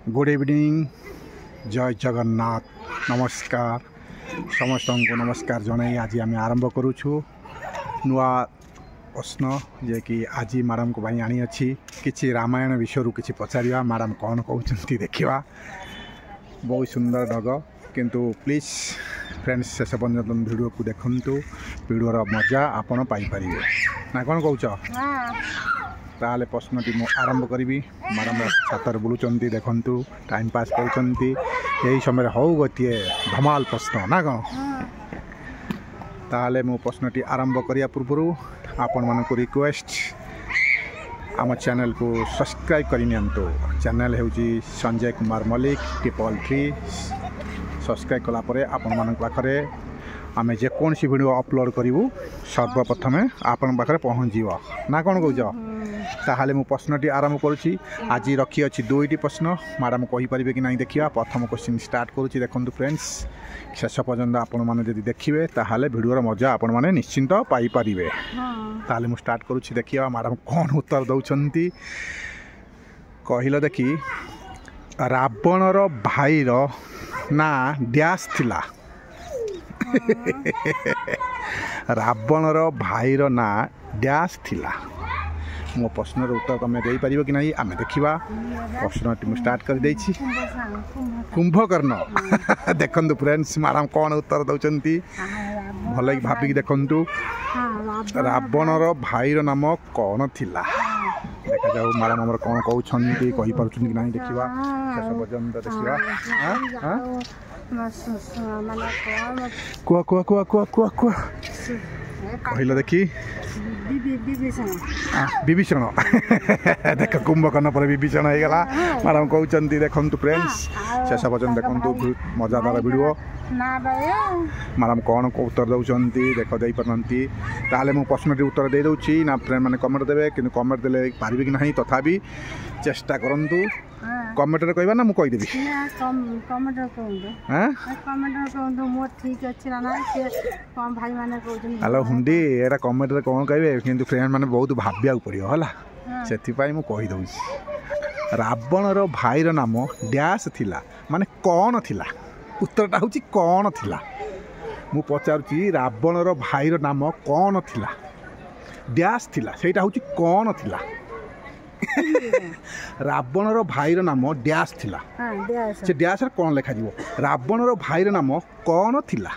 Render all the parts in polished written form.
Good evening जय जगन्नाथ नमस्कार समस्त को नमस्कार जनाई आज आम आरंभ करुछु नुआ प्रश्न जे कि आज मैडम को भाई आनी अच्छी किसी रामायण विषय किसी पचारा मैडम कौन कहते देखा बहुत सुंदर ढग किंतु प्लीज फ्रेंड्स शेष पर्यटन वीडियो को देखु वीडियोर मजा आपण पाइपर ना कौन कौच ताले प्रश्नटी मु आरंभ करी मैडम छातर बुलूं देखु टाइम पास कर समय हौ गोटे धमाल प्रश्न ना कौन ताले मु प्रश्नटी आरंभ करिया पूर्व आपण मानक रिक्वेस्ट आम चैनल को सब्सक्राइब करनी चैनल हूँ संजय कुमार मल्लिक 333 सब्सक्राइब कलापर आपण मान पाखे आम जेकोसी वीडियो अपलोड करूँ सर्वप्रथम आपण पाखे पहुँच ना कौन कौच ताहले मु प्रश्नटी आरंभ करुच्ची आज रखी अच्छी दुईटी प्रश्न मैडम कहींपारे कि नहीं देखा प्रथम क्वेश्चन स्टार्ट करुच्ची देखो फ्रेंड्स शेष पर्यंत आपण मैंने जब देखिए ताहले वीडियोर मजा आपण मैंने निश्चिंत पाइपर ताहले मु स्टार्ट करुच्ची देखिए मैडम कौन उत्तर दौरान कहल देखी रावणर भाईर ना डैश थिला रावणर भाईर ना डैश थिला मो प्रश्नर उत्तर तुम दे पार कि नहीं आम देखा प्रश्न स्टार्ट कर देछि कुंभकर्ण देखु फ्रेंड्स मैडम कौन उत्तर दौरान भल भाविक देखु रावणर भाईर नाम कौन थिला देखा जाऊ मैडम आम कौन कहते कहीपर कि नहीं देखा शेष पर्यंत देखा कुआ कुआ कुआ कुआ कुआ कुआ कहल देखी विभीषण देख कुंभकर्ण पर विभीषण हो गला मैडम कहते देखु फ्रेंड्स शेष पर्यटन देखु मजादार वीडियो मैडम कौन उत्तर दौरान देख दे पारती ताले मु प्रश्नटी उत्तर दे दूची ना फ्रेंड मैंने कमेंट देवे कि कमेंट देले पारिबे कि नहीं तथापि चेष्टा करंतु कमेंट रे कहबा ना मु कहि देबी कमेंट हां ठीक अछि ना से कम भाई माने कहउछन हेलो हुंडी एरा कमेंट रे कोन कहबे किंतु फ्रेंड माने बहुत भाबिया पड़ियो हला सेति पई मु कहि दउछी रावणर भाईर नाम डैश थिला माने कौन थिला उत्तरटा होची कौन थिला मु पचारुची रावणर भाईर नाम कौन थिला डैश थिला सेटा होची कौन थिला रावणर भाईर नाम डैश थिला से डैश रे कौन लिखा जीवो रावणर भाईर नाम कौन थिला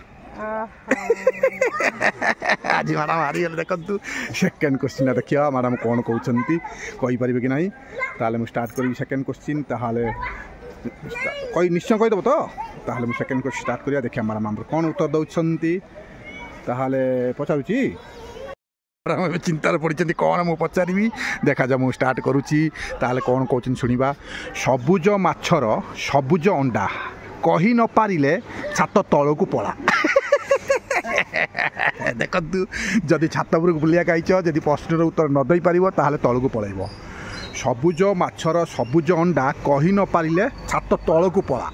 आज मैडम हारी गले देखु सेकेंड क्वेश्चन देखिए मैडम कौन कहते कहीपर कि नहीं ताले मु स्टार्ट करी सेकेंड क्वेश्चन ताहले कही निश्चय कहीदेव तो ताहले मु सेकेंड क्वेश्चन स्टार्ट करिया देखिए मैडम आम कौन उत्तर दौरान ताहले पचारुची मैडम चिंतार पड़ी कौन मु पचारि देखा जा मु स्टार्ट करुच्ची ताहले कौन कहते शुणा सबुज माछर सबुज अंडा कही न पारिले छात तल को पड़ा देखु जदि छात उपरक बुलिया आईच जदि प्रश्नर उत्तर न दे पार ताहले तल को पलैब सबुज माछर सबुज अंडा कही न पारिले छात तल को पड़ा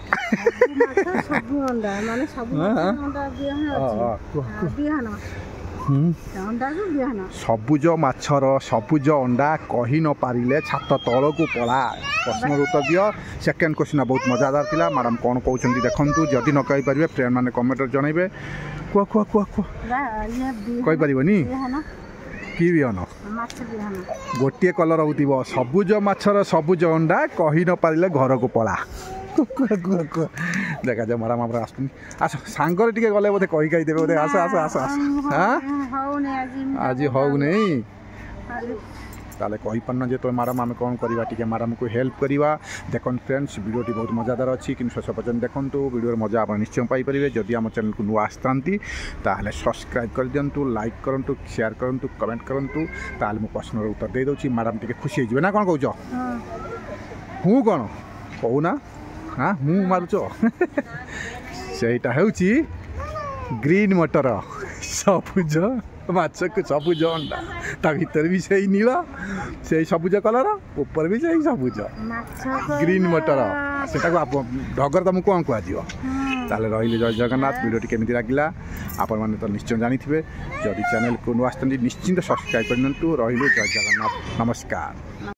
सबुज माछर सबुज अंडा कही न पारिले छात तल को पड़ा प्रश्न उत्तर दियो सेकेंड क्वेश्चन बहुत मजादार थिला मैडम कौन कहते देखु जदि न कही पारे फ्रेंड मैंने कमेंट जनइबे कुआ कुआ कुआ कुआ कही पारिबनी कि बिहन गोटे कलर होतिबो सबुज माछर सबुज अंडा कही न पारिले घर को पड़ा देखा जाए मैडम आप आस सांगर टे गले बोधे कही कही देवे बोधे आस आस आस आस आज हौ नहीं ताले कही पारना जे तो मैडम आम कौन करवा टी मैडम को हेल्प करवा देखो फ्रेंड्स वीडियोटी बहुत मजादार अच्छी कि शेष पर्यटन देखु वीडियो मजा आप निश्चय पाइपर जदि आम चैनल को नुआ आसती ताहले सब्सक्राइब कर दिंतु लाइक करूँ शेयर करूँ कमेंट करूँ ताहले मु प्रश्नर उत्तर दे दूँ मैडम टी खुशी हो ना कौन कौच हूँ कौन कहूना हाँ मुँह मारुच सेटा हूँ ग्रीन मटर सबुज माछ को सबुज अंडा ता भीतर भी से नील से सबुज कलर ऊपर भी से सबुज ग्रीन मटर से ढगर तुमको कौन कह रही जय जगन्नाथ वीडियो केमी लगे आपण मैंने तो निश्चय जानी थे जदि चैनल को नुआ निश्चिंत सब्सक्राइब कर रही जय जगन्नाथ नमस्कार।